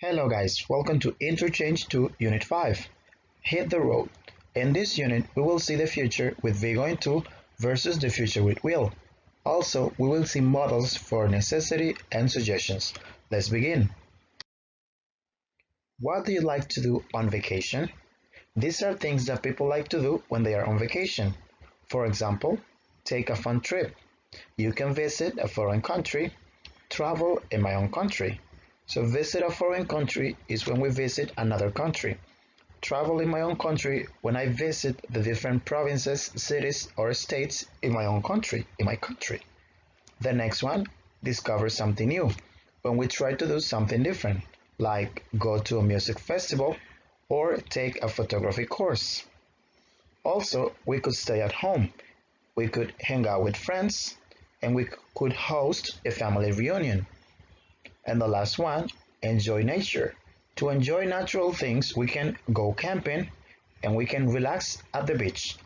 Hello guys, welcome to Interchange to Unit 5. Hit the road. In this unit, we will see the future with be going to versus the future with will. Also, we will see models for necessity and suggestions. Let's begin. What do you like to do on vacation? These are things that people like to do when they are on vacation. For example, take a fun trip. You can visit a foreign country, travel in my own country. So visit a foreign country is when we visit another country. Travel in my own country when I visit the different provinces, cities, or states in my own country, The next one, discover something new, when we try to do something different, like go to a music festival or take a photography course. Also, we could stay at home. We could hang out with friends, and we could host a family reunion. And the last one, enjoy nature. To enjoy natural things, we can go camping and we can relax at the beach.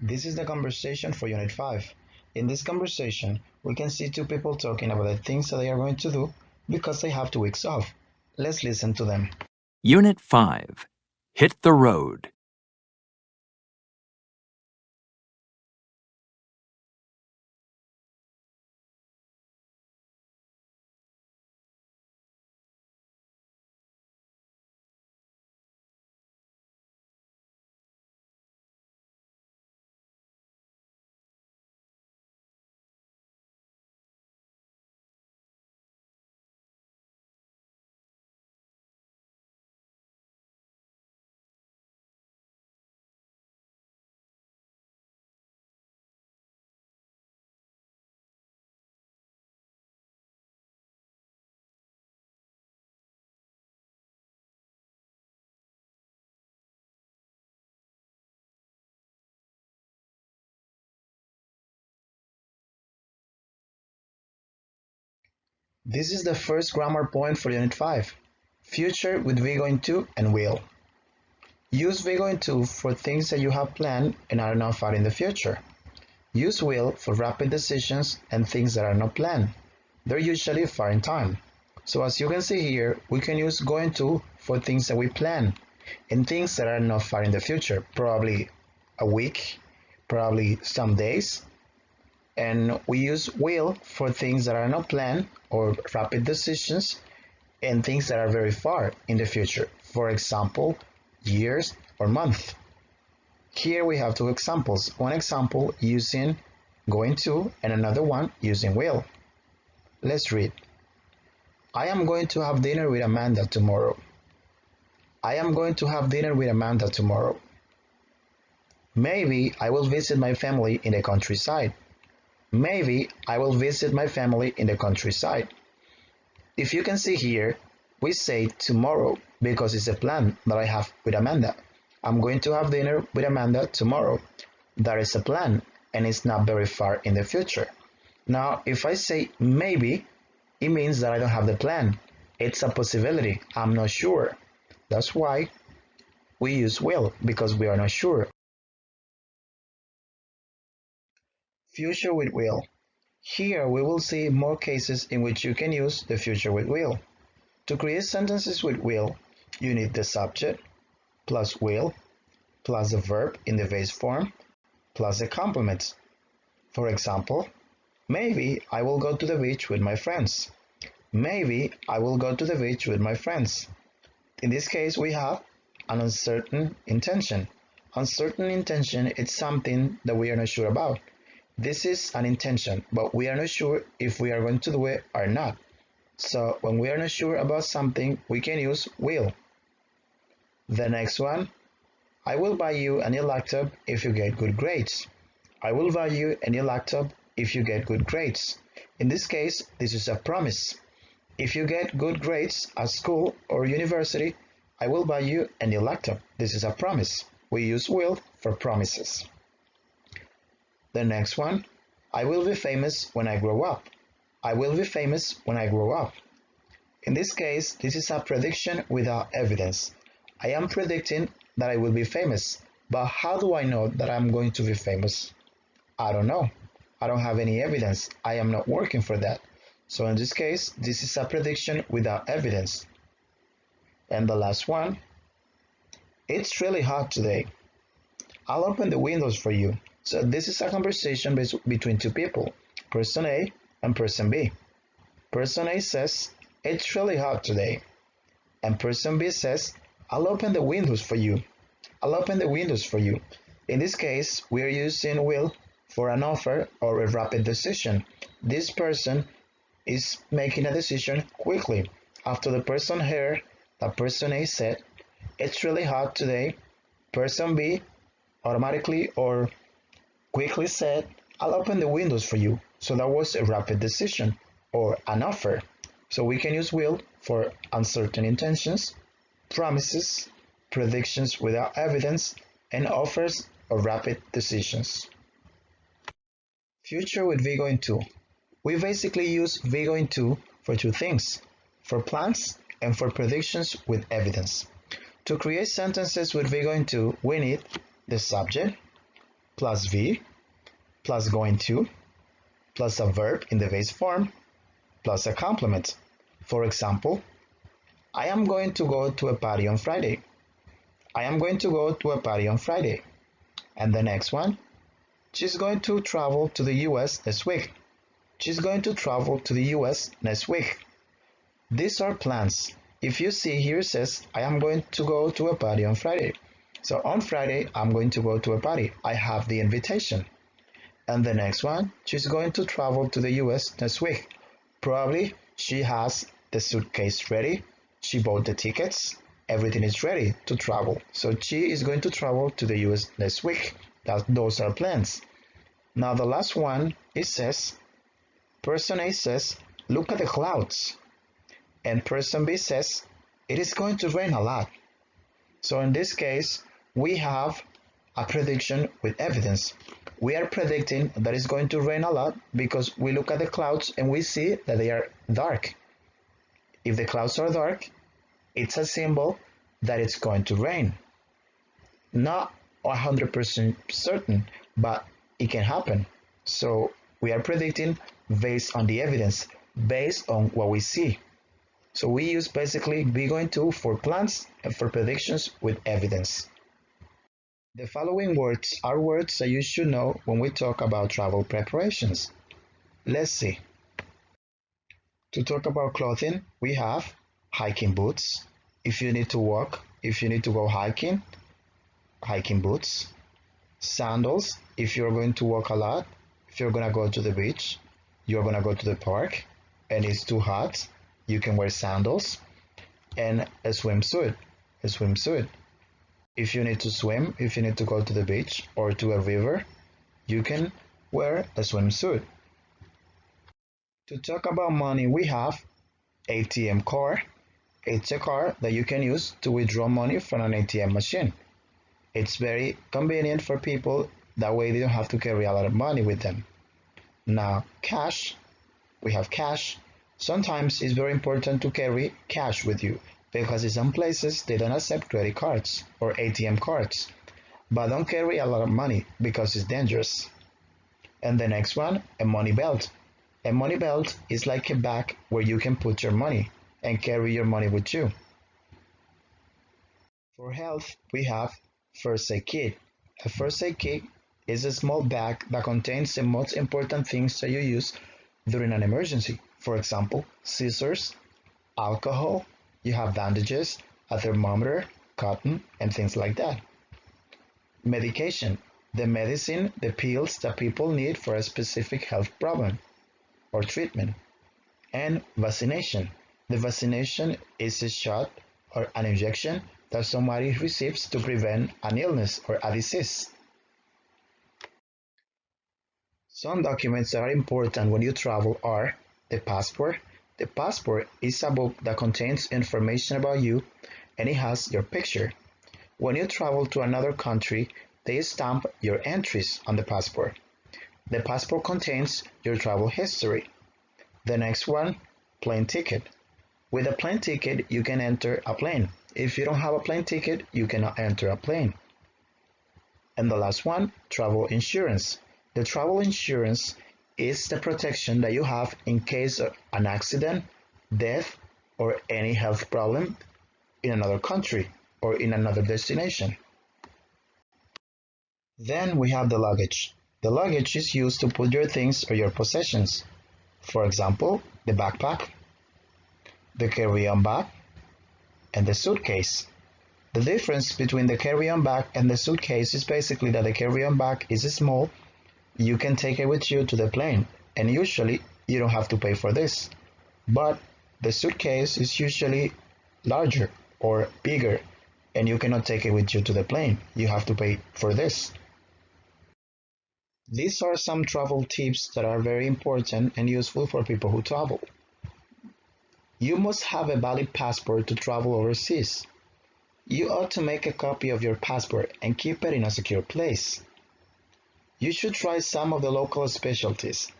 This is the conversation for Unit 5. In this conversation, we can see two people talking about the things that they are going to do because they have 2 weeks off. Let's listen to them. Unit 5. Hit the road. This is the first grammar point for Unit 5. Future with be going to and will. Use be going to for things that you have planned and are not far in the future. Use will for rapid decisions and things that are not planned. They're usually far in time. So as you can see here, we can use going to for things that we plan and things that are not far in the future, probably a week, probably some days. And we use will for things that are not planned or rapid decisions and things that are very far in the future. For example, years or month. Here we have 2 examples. One example using going to and another one using will. Let's read. I am going to have dinner with Amanda tomorrow. I am going to have dinner with Amanda tomorrow. Maybe I will visit my family in the countryside. Maybe I will visit my family in the countryside. If you can see here, we say tomorrow because it's a plan that I have with Amanda. I'm going to have dinner with Amanda tomorrow. That is a plan and it's not very far in the future. Now, if I say maybe, it means that I don't have the plan. It's a possibility. I'm not sure. That's why we use will, because we are not sure. Future with will. Here we will see more cases in which you can use the future with will. To create sentences with will, you need the subject plus will plus the verb in the base form plus the complements. For example, maybe I will go to the beach with my friends. Maybe I will go to the beach with my friends. In this case, we have an uncertain intention. Uncertain intention is something that we are not sure about. This is an intention, but we are not sure if we are going to do it or not. So when we are not sure about something, we can use will. The next one, I will buy you a new laptop if you get good grades. I will buy you a new laptop if you get good grades. In this case, this is a promise. If you get good grades at school or university, I will buy you a new laptop. This is a promise. We use will for promises. The next one, I will be famous when I grow up. I will be famous when I grow up. In this case, this is a prediction without evidence. I am predicting that I will be famous, but how do I know that I'm going to be famous? I don't know. I don't have any evidence. I am not working for that. So in this case, this is a prediction without evidence. And the last one, it's really hot today. I'll open the windows for you. So this is a conversation between two people, person A and person B. Person A says, it's really hot today. And person B says, I'll open the windows for you. I'll open the windows for you. In this case, we are using will for an offer or a rapid decision. This person is making a decision quickly. After the person heard that person A said, it's really hot today, person B automatically or quickly said, I'll open the windows for you. So that was a rapid decision or an offer. So we can use will for uncertain intentions, promises, predictions without evidence, and offers or rapid decisions. Future with Vigo in 2. We basically use Vigo in 2 for two things, for plans and for predictions with evidence. To create sentences with Vigo in 2, we need the subject plus V plus going to plus a verb in the base form plus a complement. For example, I am going to go to a party on Friday. I am going to go to a party on Friday. And the next one, she's going to travel to the US next week. She's going to travel to the US next week. These are plans. If you see here, it says, I am going to go to a party on Friday. So on Friday, I'm going to go to a party. I have the invitation. And the next one, she's going to travel to the US next week. Probably she has the suitcase ready. She bought the tickets. Everything is ready to travel. So she is going to travel to the US next week. Those are plans. Now the last one, it says, person A says, look at the clouds. And person B says, it is going to rain a lot. So in this case, we have a prediction with evidence. We are predicting that it's going to rain a lot because we look at the clouds and we see that they are dark. If the clouds are dark, it's a symbol that it's going to rain. Not 100% certain, but it can happen. So we are predicting based on the evidence, based on what we see. So we use basically Vigo in 2 for plans and for predictions with evidence. The following words are words that you should know when we talk about travel preparations. Let's see. To talk about clothing, we have hiking boots. If you need to walk, if you need to go hiking, hiking boots. Sandals, if you're going to walk a lot, if you're going to go to the beach, you're going to go to the park, and it's too hot, you can wear sandals. And a swimsuit, a swimsuit. If you need to swim, if you need to go to the beach or to a river, you can wear a swimsuit. To talk about money, we have ATM card. It's a card that you can use to withdraw money from an ATM machine. It's very convenient for people, that way they don't have to carry a lot of money with them. Now, cash, we have cash. Sometimes it's very important to carry cash with you because in some places they don't accept credit cards or ATM cards. But don't carry a lot of money because it's dangerous. And the next one, a money belt. A money belt is like a bag where you can put your money and carry your money with you. For health, we have first aid kit. A first aid kit is a small bag that contains the most important things that you use during an emergency. For example, scissors, alcohol, you have bandages, a thermometer, cotton, and things like that. Medication, the medicine, the pills that people need for a specific health problem or treatment. And vaccination. The vaccination is a shot or an injection that somebody receives to prevent an illness or a disease. Some documents that are important when you travel are the passport. The passport is a book that contains information about you and it has your picture. When you travel to another country, they stamp your entries on the passport. The passport contains your travel history. The next one, plane ticket. With a plane ticket, you can enter a plane. If you don't have a plane ticket, you cannot enter a plane. And the last one, travel insurance. The travel insurance is the protection that you have in case of an accident, death, or any health problem in another country or in another destination. Then we have the luggage. The luggage is used to put your things or your possessions. For example, the backpack, the carry-on bag, and the suitcase. The difference between the carry-on bag and the suitcase is basically that the carry-on bag is small, you can take it with you to the plane, and usually you don't have to pay for this. But the suitcase is usually larger or bigger, and you cannot take it with you to the plane. You have to pay for this. These are some travel tips that are very important and useful for people who travel. You must have a valid passport to travel overseas. You ought to make a copy of your passport and keep it in a secure place. You should try some of the local specialties,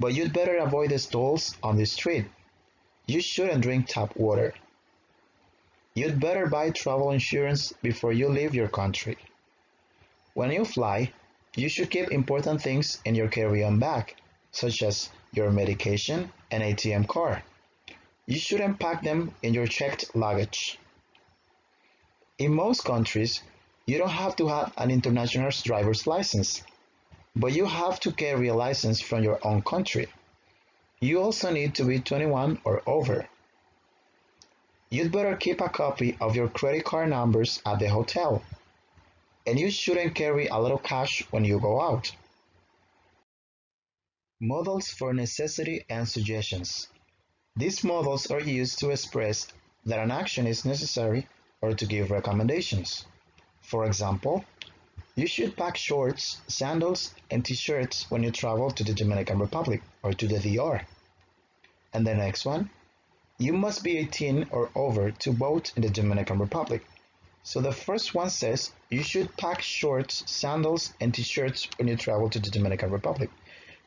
but you'd better avoid the stalls on the street. You shouldn't drink tap water. You'd better buy travel insurance before you leave your country. When you fly, you should keep important things in your carry-on bag, such as your medication and ATM card. You shouldn't pack them in your checked luggage. In most countries, you don't have to have an international driver's license, but you have to carry a license from your own country. You also need to be 21 or over. You'd better keep a copy of your credit card numbers at the hotel, and you shouldn't carry a little cash when you go out. Modals for necessity and suggestions. These modals are used to express that an action is necessary or to give recommendations. For example, you should pack shorts, sandals, and t-shirts when you travel to the Dominican Republic or to the DR. And the next one, you must be 18 or over to vote in the Dominican Republic. So the first one says you should pack shorts, sandals, and t-shirts when you travel to the Dominican Republic.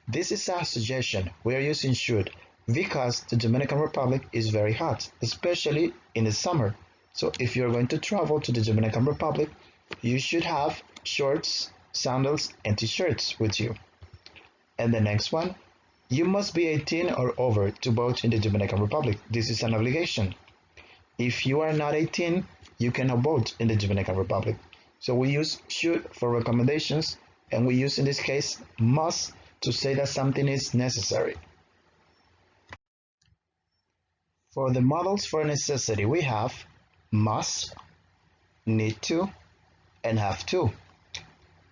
This is a suggestion. We are using should because the Dominican Republic is very hot, especially in the summer. So if you're going to travel to the Dominican Republic, you should have shorts, sandals, and t-shirts with you. And the next one, you must be 18 or over to vote in the Dominican Republic. This is an obligation. If you are not 18, you cannot vote in the Dominican Republic. So we use should for recommendations, and we use in this case must to say that something is necessary. For the modals for necessity, we have must, need to, and have to.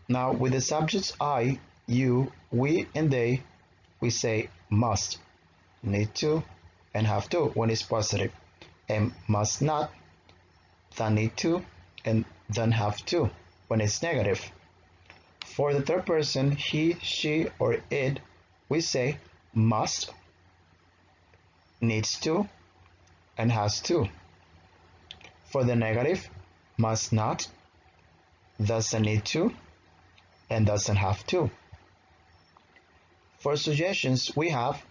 Now with the subjects I, you, we, and they, we say must, need to, and have to when it's positive, and must not, then need to, and then have to when it's negative. For the third person, he, she, or it, we say must, needs to, and has to. For the negative, must not, doesn't need to, and doesn't have to. For suggestions, we have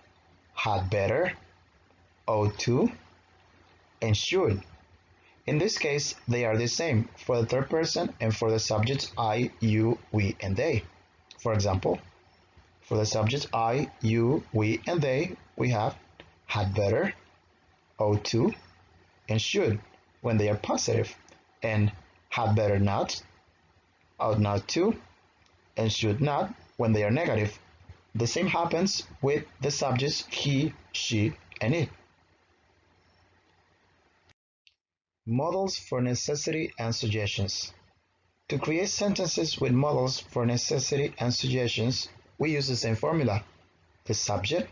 had better, ought to, and should. In this case, they are the same for the third person and for the subjects I, you, we, and they. For example, for the subjects I, you, we, and they, we have had better, ought to, and should when they are positive, and had better not, ought not to, and should not when they are negative. The same happens with the subjects he, she, and it. Modals for necessity and suggestions. To create sentences with modals for necessity and suggestions, we use the same formula. The subject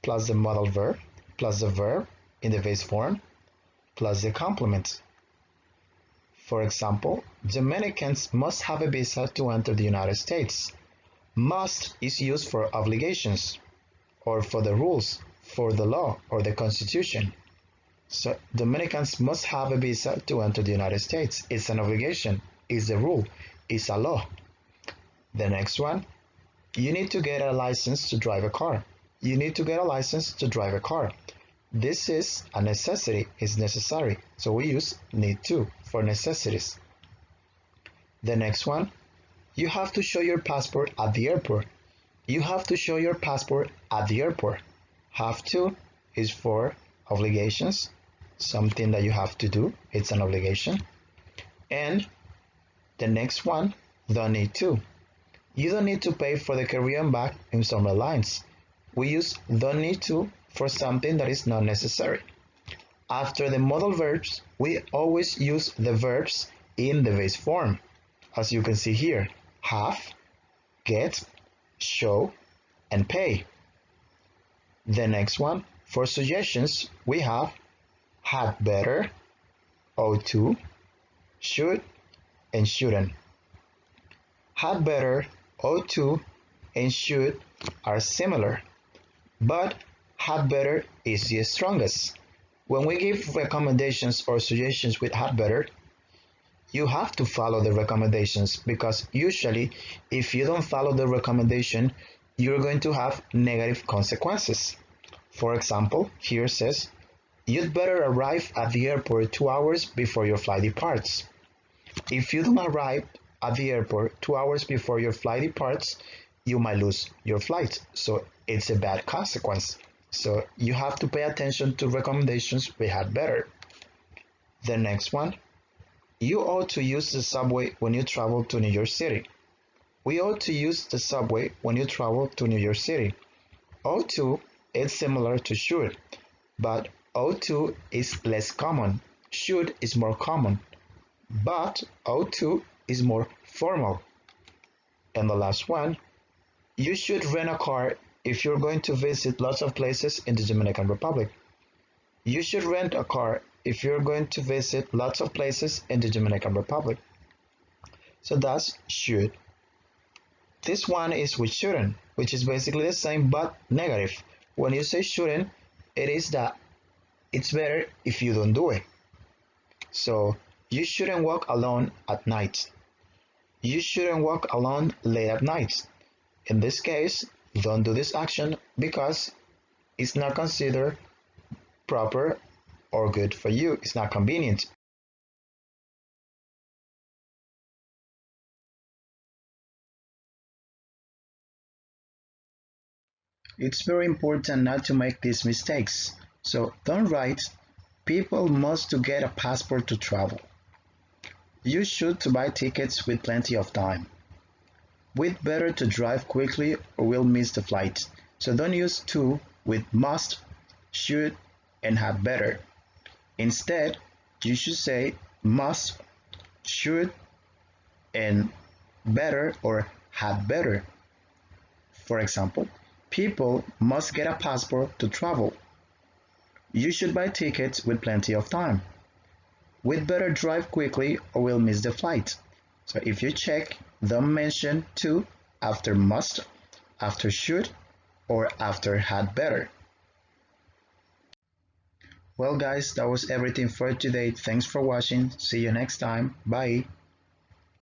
plus the modal verb plus the verb in the base form plus the complement. For example, Dominicans must have a visa to enter the United States. Must is used for obligations or for the rules, for the law or the Constitution. So Dominicans must have a visa to enter the United States. It's an obligation, it's a rule, it's a law. The next one, you need to get a license to drive a car. You need to get a license to drive a car. This is a necessity, it's necessary. So we use need to for necessities. The next one, you have to show your passport at the airport. You have to show your passport at the airport. Have to is for obligations, something that you have to do. It's an obligation. And the next one, don't need to. You don't need to pay for the carry-on bag in some airlines. We use don't need to for something that is not necessary. After the modal verbs, we always use the verbs in the base form. As you can see here, have, get, show, and pay. The next one, for suggestions, we have had better, ought to, should, and shouldn't. Had better, ought to, and should are similar, but had better is the strongest. When we give recommendations or suggestions with had better, you have to follow the recommendations because usually if you don't follow the recommendation, you're going to have negative consequences. For example, here says, you'd better arrive at the airport 2 hours before your flight departs. If you don't arrive at the airport 2 hours before your flight departs, you might lose your flight. So it's a bad consequence. So you have to pay attention to recommendations we had better. The next one, you ought to use the subway when you travel to New York City. We ought to use the subway when you travel to New York City. Ought to is similar to should, but ought to is less common. Should is more common, but ought to is more formal. And the last one, you should rent a car if you're going to visit lots of places in the Dominican Republic. You should rent a car if you're going to visit lots of places in the Dominican Republic. So that's should. This one is with shouldn't, which is basically the same but negative. When you say shouldn't, it is that it's better if you don't do it. So you shouldn't walk alone at night. You shouldn't walk alone late at night. In this case, don't do this action because it's not considered proper or good for you. It's not convenient. It's very important not to make these mistakes. So don't write, people must to get a passport to travel. You should to buy tickets with plenty of time. We'd better to drive quickly or we'll miss the flight. So don't use to with must, should, and had better. Instead, you should say must, should, and better or had better. For example, people must get a passport to travel. You should buy tickets with plenty of time. We'd better drive quickly or we'll miss the flight. So if you check, don't mention to after must, after should, or after had better. Well guys, that was everything for today. Thanks for watching. See you next time. Bye.